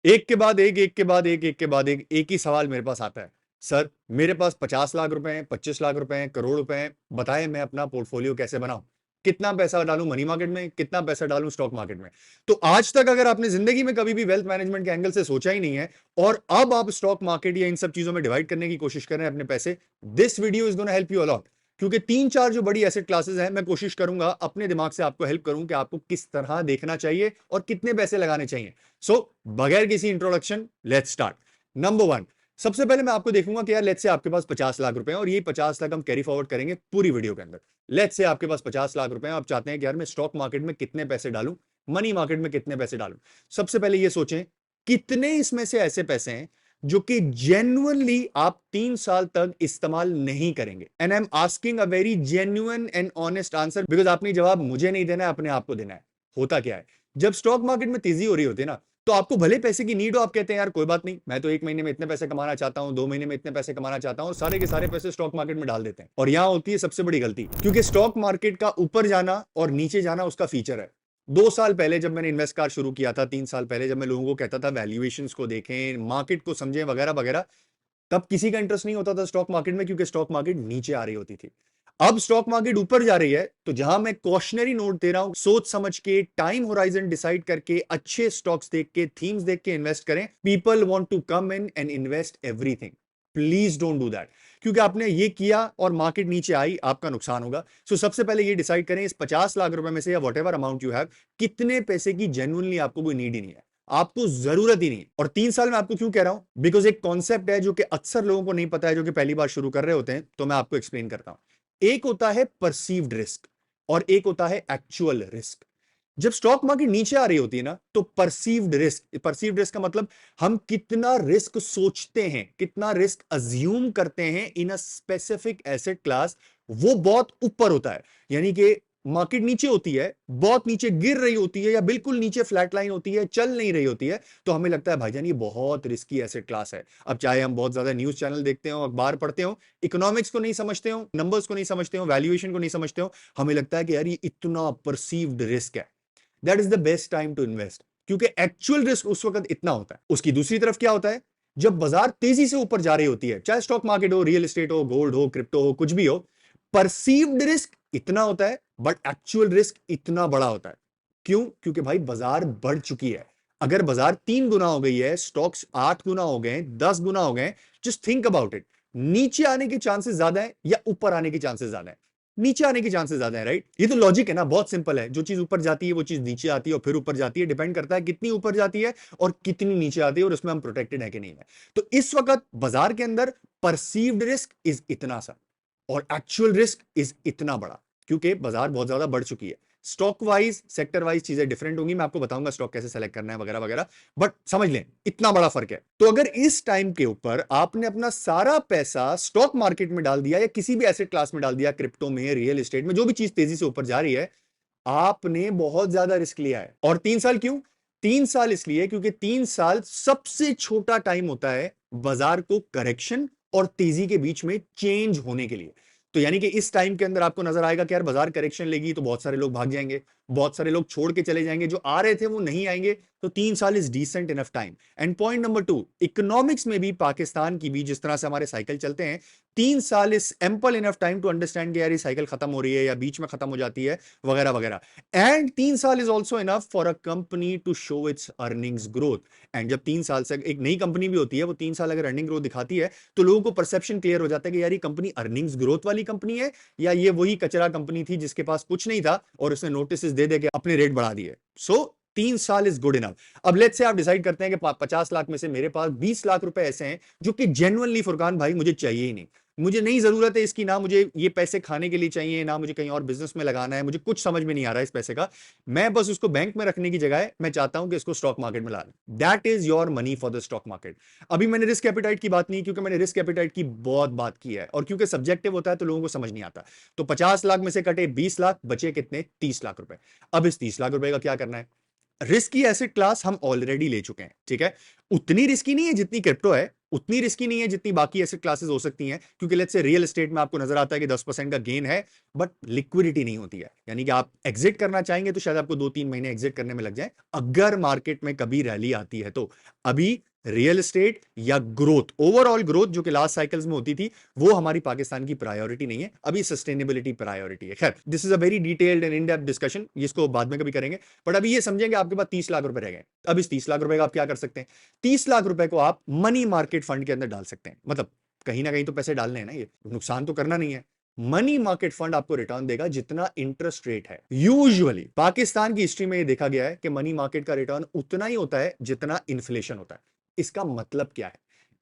एक के बाद एक, एक के बाद एक के बाद एक ही सवाल मेरे पास आता है। सर, मेरे पास 50 लाख रुपए हैं, 25 लाख रुपए हैं, करोड़ रुपए हैं, बताएं मैं अपना पोर्टफोलियो कैसे बनाऊं? कितना पैसा डालूं मनी मार्केट में, कितना पैसा डालूं स्टॉक मार्केट में? तो आज तक अगर आपने जिंदगी में कभी भी वेल्थ मैनेजमेंट के एंगल से सोचा ही नहीं है और अब आप स्टॉक मार्केट या इन सब चीजों में डिवाइड करने की कोशिश कर रहे हैं अपने पैसे, this video is gonna help you a lot. क्योंकि तीन चार जो बड़ी एसेट क्लासेस हैं, मैं कोशिश करूंगा अपने दिमाग से आपको हेल्प करूं कि आपको किस तरह देखना चाहिए और कितने पैसे लगाने चाहिए। सो बगैर किसी introduction, let's start. Number one, सबसे पहले मैं आपको देखूंगा कि यार लेट्स से आपके पास 50 लाख रुपए हैं और ये 50 लाख हम कैरी फॉरवर्ड करेंगे पूरी वीडियो के अंदर। लेट्स से आपके पास 50 लाख रुपए हैं, आप चाहते हैं कि यार मैं स्टॉक मार्केट में कितने पैसे डालूं, मनी मार्केट में कितने पैसे डालूं। सबसे पहले ये सोचें कितने इसमें से ऐसे पैसे हैं जो कि जेन्युइनली आप 3 साल तक इस्तेमाल नहीं करेंगे। And I am asking a very genuine and honest answer, because आपने जवाब मुझे नहीं देना है, अपने आप को देना है। होता क्या है, जब स्टॉक मार्केट में तेजी हो रही होती है ना, तो आपको भले पैसे की नीड हो, आप कहते हैं यार कोई बात नहीं, मैं तो 1 महीने में इतने पैसे कमाना चाहता हूं, 2 महीने में इतने पैसे कमाना चाहता हूं, और सारे के सारे पैसे स्टॉक मार्केट में डाल देते हैं। और यहां होती है सबसे बड़ी गलती, क्योंकि स्टॉक मार्केट का ऊपर जाना और नीचे जाना उसका फीचर है। 2 साल पहले जब मैंने इन्वेस्ट कार शुरू किया था, 3 साल पहले जब मैं लोगों को कहता था वैल्यूएशंस को देखें, मार्केट को समझें वगैरह वगैरह, तब किसी का इंटरेस्ट नहीं होता था स्टॉक मार्केट में, क्योंकि स्टॉक मार्केट नीचे आ रही होती थी। अब स्टॉक मार्केट ऊपर जा रही है, तो जहां मैं कॉशनरी नोट दे रहा हूं, सोच समझ के, टाइम होराइजन डिसाइड करके, अच्छे स्टॉक्स देख के, थीम्स देख के इन्वेस्ट करें। People want to come in and invest everything. Please don't do that, क्योंकि आपने ये किया और मार्केट नीचे आई, आपका नुकसान होगा। सो सबसे पहले ये डिसाइड करें इस 50 लाख रुपए में से या what ever amount you have, कितने पैसे की जेन्युइनली आपको कोई नीड ही नहीं है, आपको जरूरत ही नहीं। और 3 साल में आपको क्यों कह रहा हूं, बिकॉज एक कॉन्सेप्ट है जो कि अक्सर लोगों को नहीं पता है, जो कि पहली बार शुरू कर रहे होते हैं, तो मैं आपको एक्सप्लेन करता हूं। एक होता है परसीव्ड रिस्क और एक होता है एक्चुअल रिस्क। जब स्टॉक मार्केट नीचे आ रही होती है ना, तो परसीव्ड रिस्क का मतलब हम कितना रिस्क सोचते हैं, कितना रिस्क अज्यूम करते हैं इन अ स्पेसिफिक एसेट क्लास, वो बहुत ऊपर होता है। यानी कि मार्केट नीचे होती है, बहुत नीचे गिर रही होती है, या बिल्कुल नीचे फ्लैट लाइन होती है, चल नहीं रही होती है, तो हमें लगता है भाईजान ये बहुत रिस्की एसेट क्लास है। अब चाहे हम बहुत ज्यादा न्यूज चैनल देखते हो, अखबार पढ़ते हो, इकोनॉमिक्स को नहीं समझते हो, नंबर्स को नहीं समझते हो, वैल्यूएशन को नहीं समझते हो, हमें लगता है कि यार ये इतना परसीव्ड रिस्क है, that is the best time to invest, क्योंकि एक्चुअल रिस्क उस वक्त इतना होता है। उसकी दूसरी तरफ क्या होता है, जब बाजार तेजी से ऊपर जा रही होती है, चाहे स्टॉक मार्केट हो, रियल एस्टेट हो, गोल्ड हो, क्रिप्टो हो, कुछ भी हो, परसीव्ड रिस्क इतना होता है बट एक्चुअल रिस्क इतना बड़ा होता है। क्यों? क्योंकि भाई बाजार बढ़ चुकी है। अगर बाजार 3 गुना हो गई है, स्टॉक्स 8 गुना हो गए, 10 गुना हो गए, जस्ट थिंक अबाउट इट। नीचे आने के चांसेस ज्यादा है या ऊपर आने के चांसेस ज्यादा है? नीचे आने के चांसेस ज्यादा है, राइट? ये तो लॉजिक है ना, बहुत सिंपल है। जो चीज ऊपर जाती है वो चीज नीचे आती है और फिर ऊपर जाती है, डिपेंड करता है कितनी ऊपर जाती है और कितनी नीचे आती है, और उसमें हम प्रोटेक्टेड है कि नहीं है। तो इस वक्त बाजार के अंदर परसीव्ड रिस्क इज इतना सा और एक्चुअल रिस्क इज इतना बड़ा, क्योंकि बाजार बहुत ज्यादा बढ़ चुकी है। स्टॉक वाइज, सेक्टर वाइज चीजें डिफरेंट होंगी, मैं आपको बताऊंगा स्टॉक कैसे सेलेक्ट करना है वगैरह वगैरह, बट समझ लें इतना बड़ा फर्क है। तो अगर इस टाइम के ऊपर आपने अपना सारा पैसा स्टॉक मार्केट में डाल दिया या किसी भी एसेट क्लास में डाल दिया, क्रिप्टो में, रियल एस्टेट में, जो भी चीज तेजी से ऊपर जा रही है, आपने बहुत ज्यादा रिस्क लिया है। और 3 साल क्यों? 3 साल इसलिए क्योंकि 3 साल सबसे छोटा टाइम होता है बाजार को करेक्शन और तेजी के बीच में चेंज होने के लिए। तो यानी कि इस टाइम के अंदर आपको नजर आएगा कि यार बाजार करेक्शन लेगी तो बहुत सारे लोग भाग जाएंगे, बहुत सारे लोग छोड़ के चले जाएंगे, जो आ रहे थे वो नहीं आएंगे। तो 3 साल is decent enough time. And point number 2, economics में भी, पाकिस्तान की भी, जिस तरह से हमारे साइकिल चलते हैं, 3 साल is ample enough time to understand कि यार ये साइकिल खत्म हो रही है या बीच में खत्म हो जाती है वगैरह वगैरह। एंड 3 साल is also enough for a company to show its earnings growth. And जब 3 साल से एक नई कंपनी भी होती है, वो 3 साल अगर अर्निंग ग्रोथ दिखाती है, तो लोगों को परसेप्शन क्लियर हो जाता है कि यार ये कंपनी अर्निंग्स ग्रोथ वाली कंपनी है, या ये वही कचरा कंपनी थी जिसके पास कुछ नहीं था और उसने नोटिस दे दे के अपने रेट बढ़ा दिए। सो 3 साल इज गुड इनफ। अब लेट्स से आप डिसाइड करते हैं कि 50 लाख में से मेरे पास 20 लाख रुपए ऐसे हैं जो कि जेन्युइनली फुरकान भाई मुझे चाहिए ही नहीं, मुझे नहीं जरूरत है इसकी, ना मुझे ये पैसे खाने के लिए चाहिए, ना मुझे कहीं और बिजनेस में लगाना है, मुझे कुछ समझ में नहीं आ रहा है इस पैसे का, मैं बस उसको बैंक में रखने की जगह मैं चाहता हूं कि इसको स्टॉक मार्केट में ला लें। That is your money for the stock market. अभी मैंने रिस्क एपिटाइट की बात नहीं, क्योंकि मैंने रिस्क एपिटाइट की बहुत बात की है, और क्योंकि सब्जेक्टिव होता है तो लोगों को समझ नहीं आता। तो 50 लाख में से कटे 20 लाख, बचे कितने? 30 लाख रुपए। अब इस 30 लाख रुपए का क्या करना है? रिस्की एसेट क्लास हम ऑलरेडी ले चुके हैं, ठीक है, उतनी रिस्की नहीं है जितनी क्रिप्टो है, उतनी रिस्की नहीं है जितनी बाकी एसेट क्लासेस हो सकती हैं, क्योंकि लेट्स से रियल एस्टेट में आपको नजर आता है कि 10% का गेन है, बट लिक्विडिटी नहीं होती है। यानी कि आप एग्जिट करना चाहेंगे तो शायद आपको 2-3 महीने एग्जिट करने में लग जाए, अगर मार्केट में कभी रैली आती है तो। अभी रियल एस्टेट या ग्रोथ, ओवरऑल ग्रोथ जो कि लास्ट साइकिल्स में होती थी, वो हमारी पाकिस्तान की प्रायोरिटी नहीं है, अभी सस्टेनेबिलिटी प्रायोरिटी है। खैर, this is a very detailed and in depth discussion, इसको बाद में कभी करेंगे। बट अभी ये समझेंगे, आपके पास 30 लाख रुपए रह गए। अब इस 30 लाख रुपए का आप क्या कर सकते हैं? 30 लाख रुपए को आप मनी मार्केट फंड के अंदर डाल सकते हैं। मतलब कहीं ना कहीं तो पैसे डालने हैं ना, ये नुकसान तो करना नहीं है। मनी मार्केट फंड आपको रिटर्न देगा जितना इंटरेस्ट रेट है। यूजुअली पाकिस्तान की हिस्ट्री में ये देखा गया है कि मनी मार्केट का रिटर्न उतना ही होता है जितना इन्फ्लेशन होता है। इसका मतलब क्या है?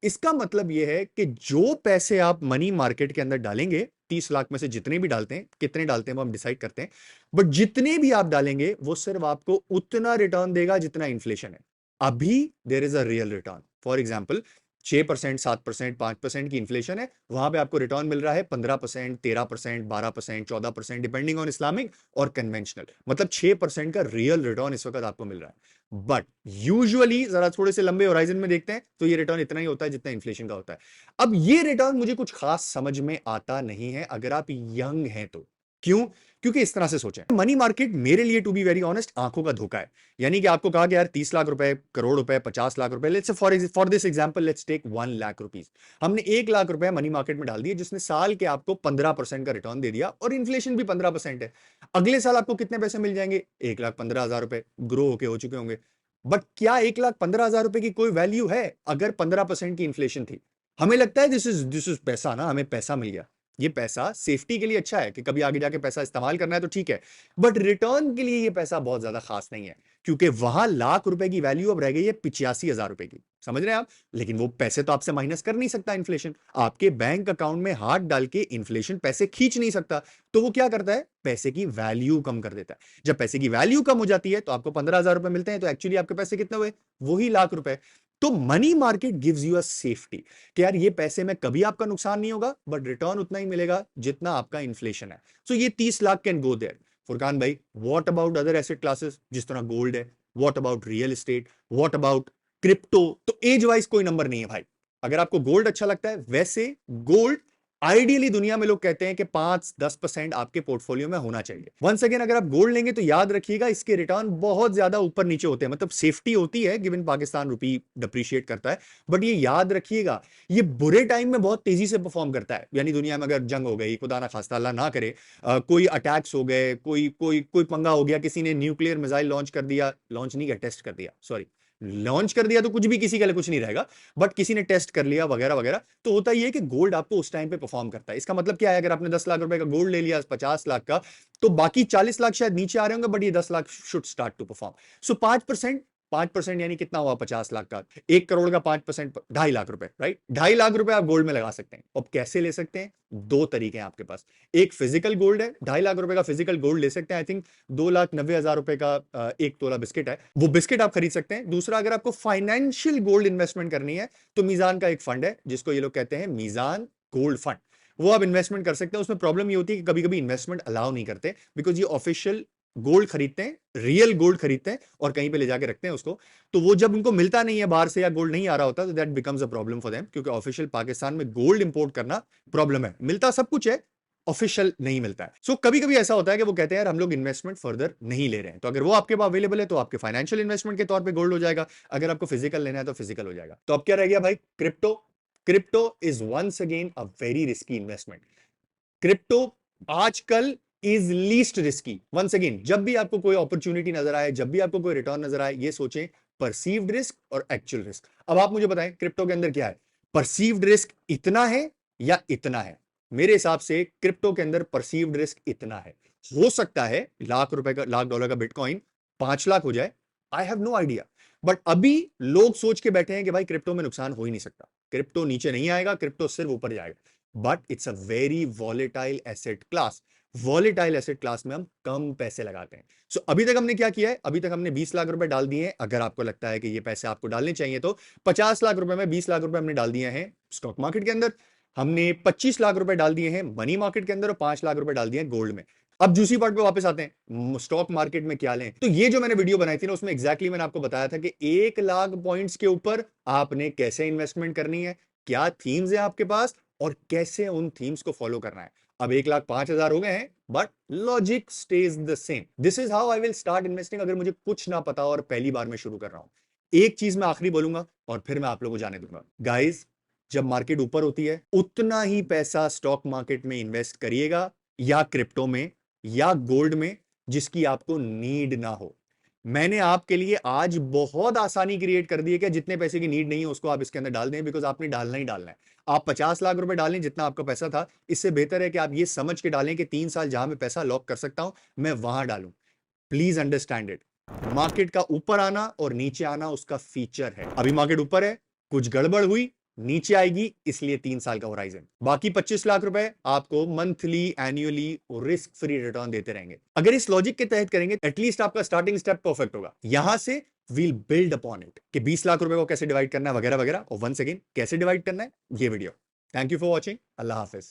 इसका मतलब यह है कि जो पैसे आप मनी मार्केट के अंदर डालेंगे, 30 लाख में से जितने भी डालते हैं, कितने डालते हैं वो हम डिसाइड करते हैं, बट जितने भी आप डालेंगे वो सिर्फ आपको उतना रिटर्न देगा जितना इन्फ्लेशन है। अभी there is a real return. For example, 6%, 7%, 5% की इन्फ्लेशन है, वहां पे आपको रिटर्न मिल रहा है 15%, 13%, 12%, 14%, डिपेंडिंग ऑन इस्लामिक और कन्वेंशनल। मतलब 6% का रियल रिटर्न इस वक्त आपको मिल रहा है। बट यूजुअली जरा थोड़े से लंबे होराइजन में देखते हैं तो ये रिटर्न इतना ही होता है जितना इन्फ्लेशन का होता है। अब ये रिटर्न मुझे कुछ खास समझ में आता नहीं है अगर आप यंग हैं तो। क्यों? क्योंकि इस तरह से सोचें, मनी मार्केट मेरे लिए टू बी वेरी ऑनेस्ट आंखों का धोखा है। यानी कि आपको कहा कि यार 30 लाख रुपए, करोड़ रुपए, 50 लाख रुपए, let's for this example let's take 1 lakh rupees. हमने 1 लाख रुपए मनी मार्केट में डाल दिए, जिसने साल के आपको 15% का रिटर्न दे दिया, और इन्फ्लेशन भी 15% है। अगले साल आपको कितने पैसे मिल जाएंगे? 1,15,000 रुपए ग्रो होके हो चुके होंगे। बट क्या 1,15,000 रुपए की कोई वैल्यू है अगर 15% की इन्फ्लेशन थी? हमें लगता है दिस इज पैसा ना, हमें पैसा मिल गया। ये पैसा सेफ्टी के लिए अच्छा है कि कभी आगे जाके पैसा इस्तेमाल करना है तो ठीक है, बट रिटर्न के लिए ये पैसा बहुत ज्यादा खास नहीं है, क्योंकि वहां लाख रुपए की वैल्यू अब रह गई है 85,000 रुपए की। समझ रहे हैं आप? लेकिन वो पैसे तो आपसे माइनस कर नहीं सकता इन्फ्लेशन, आपके बैंक अकाउंट में हाथ डाल के इन्फ्लेशन पैसे खींच नहीं सकता। तो वो क्या करता है? पैसे की वैल्यू कम कर देता है। जब पैसे की वैल्यू कम हो जाती है तो आपको 15,000 रुपए मिलते हैं, तो एक्चुअली आपके पैसे कितने हुए? वही लाख रुपए। तो money market gives you a safety कि यार ये पैसे में कभी आपका नुकसान नहीं होगा, बट रिटर्न उतना ही मिलेगा जितना आपका इन्फ्लेशन है। सो ये 30 lakh can go there. Furqan भाई, what about other asset classes जिस तरह गोल्ड है, what about real estate, what about crypto? तो एज वाइज कोई नंबर नहीं है भाई। अगर आपको गोल्ड अच्छा लगता है, वैसे गोल्ड आइडियली दुनिया में लोग कहते हैं कि 5-10% आपके पोर्टफोलियो में होना चाहिए। वंस अगेन, अगर आप गोल्ड लेंगे तो याद रखिएगा इसके रिटर्न बहुत ज्यादा ऊपर नीचे होते हैं। मतलब सेफ्टी होती है गिवन पाकिस्तान रुपी डिप्रिशिएट करता है, बट ये याद रखिएगा ये बुरे टाइम में बहुत तेजी से परफॉर्म करता है। यानी दुनिया में अगर जंग हो गई, खुदा ना खास्ता अल्लाह ना करे, कोई अटैक्स हो गए, कोई कोई कोई पंगा हो गया, किसी ने न्यूक्लियर मिसाइल लॉन्च कर दिया, लॉन्च नहीं किया, टेस्ट कर दिया, सॉरी, लॉन्च कर दिया तो कुछ भी किसी के लिए कुछ नहीं रहेगा, बट किसी ने टेस्ट कर लिया वगैरह वगैरह, तो होता ही है कि गोल्ड आपको उस टाइम पे परफॉर्म करता है। इसका मतलब क्या है? अगर आपने 10 लाख रुपए का गोल्ड ले लिया, 50 लाख का, तो बाकी 40 लाख शायद नीचे आ रहे होंगे, बट ये 10 lakh should start to perform. So 5%, 5% यानी कितना हुआ? 50 लाख का 1 करोड़ का 5%, 2.5 लाख रुपए, राइट? 2.5 लाख रुपए आप गोल्ड में लगा सकते हैं। अब कैसे ले सकते हैं? दो तरीके हैं आपके पास। एक फिजिकल गोल्ड है, 2.5 लाख रुपए का फिजिकल गोल्ड ले सकते हैं। आई थिंक 2,90,000 रुपए का 1 तोला बिस्किट है, वो बिस्किट आप खरीद सकते हैं। दूसरा, अगर आपको फाइनेंशियल गोल्ड इन्वेस्टमेंट करनी है तो मीजान का एक फंड है जिसको ये लोग कहते हैं मीजान गोल्ड फंड, वो आप इन्वेस्टमेंट कर सकते हैं। उसमें प्रॉब्लम ये होती है कि कभी कभी इन्वेस्टमेंट अलाउ नहीं करते, बिकॉज ये ऑफिशियल गोल्ड खरीदते हैं, रियल गोल्ड खरीदते हैं और कहीं पे ले जाके रखते हैं उसको। तो वो जब उनको मिलता नहीं है बाहर से या गोल्ड नहीं आ रहा होता, तो that becomes a problem for them, क्योंकि ऑफिशियल पाकिस्तान में गोल्ड इंपोर्ट करना प्रॉब्लम है। मिलता सब कुछ है, ऑफिशियल नहीं मिलता है। सो कभी कभी ऐसा होता है कि वो कहते हैं यार हम लोग इन्वेस्टमेंट फर्दर नहीं ले रहे हैं, तो अगर वो आपके पास अवेलेबल है तो आपके फाइनेंशियल इन्वेस्टमेंट के तौर पे गोल्ड हो जाएगा, अगर आपको फिजिकल लेना है तो फिजिकल हो जाएगा। तो अब क्या रह गया भाई? Crypto. Crypto is once again a very risky investment. Crypto आजकल is least risky. Once again, जब भी आपको कोई अपॉर्चुनिटी नजर आए, जब भी आपको कोई रिटर्न नजर आए, ये सोचें परसीव्ड रिस्क और एक्चुअल रिस्क। अब आप मुझे बताएं क्रिप्टो के अंदर क्या है? परसीव्ड रिस्क इतना है या इतना है? मेरे हिसाब से क्रिप्टो के अंदर परसीव्ड रिस्क इतना है। हो सकता है लाख रुपए का, लाख डॉलर का बिटकॉइन 5 लाख हो जाए, I have no idea. But अभी लोग सोच के बैठे हैं कि भाई क्रिप्टो में नुकसान हो ही नहीं सकता, क्रिप्टो नीचे नहीं आएगा, क्रिप्टो सिर्फ ऊपर जाएगा। But it's a very volatile asset class. Volatile asset class में हम कम पैसे लगाते हैं। सो अभी तक हमने क्या किया है? अभी तक हमने 20 लाख रुपए डाल दिए हैं। अगर आपको लगता है कि ये पैसे आपको डालने चाहिए तो 50 लाख रुपए में 20 लाख रुपए हमने डाल दिए हैं स्टॉक मार्केट के अंदर, हमने 25 लाख रुपए डाल दिए हैं मनी मार्केट के अंदर, और 5 लाख रुपए डाल दिए हैं गोल्ड में। अब जूसी पार्ट पे वापस आते हैं, स्टॉक मार्केट में क्या लें। तो ये जो मैंने वीडियो बनाई थी ना, उसमें एग्जैक्टली मैंने आपको बताया था कि 1 लाख पॉइंट्स के ऊपर आपने कैसे इन्वेस्टमेंट करनी है, क्या थीम्स है आपके पास और कैसे उन थीम्स को फॉलो करना है। अब 1,05,000 हो गए हैं, but logic stage the same. This is how I will start investing अगर मुझे कुछ ना पता और पहली बार में शुरू कर रहा हूं। एक चीज मैं आखिरी बोलूंगा और फिर मैं आप लोगों को जाने दूंगा। गाइस, जब मार्केट ऊपर होती है उतना ही पैसा स्टॉक मार्केट में इन्वेस्ट करिएगा या क्रिप्टो में या गोल्ड में, जिसकी आपको नीड ना हो। मैंने आपके लिए आज बहुत आसानी क्रिएट कर दी है कि जितने पैसे की नीड नहीं है उसको आप इसके अंदर डाल दें, बिकॉज आपने डालना ही डालना है। आप 50 लाख रुपए डालें जितना आपका पैसा था, इससे बेहतर है कि आप ये समझ के डालें कि 3 साल जहां मैं पैसा लॉक कर सकता हूं मैं वहां डालूं। Please understand it. मार्केट का ऊपर आना और नीचे आना उसका फीचर है। अभी मार्केट ऊपर है, कुछ गड़बड़ हुई, नीचे आएगी, इसलिए 3 साल का होराइजन। बाकी 25 लाख रुपए आपको monthly annually risk free return देते रहेंगे। अगर इस लॉजिक के तहत करेंगे एटलीस्ट आपका स्टार्टिंग स्टेप परफेक्ट होगा। यहां से वील बिल्ड अपॉन इट कि 20 लाख रुपए को कैसे डिवाइड करना है वगैरह वगैरह, और वंस अगेन कैसे डिवाइड करना है ये video. Thank you for watching. Allah Hafiz.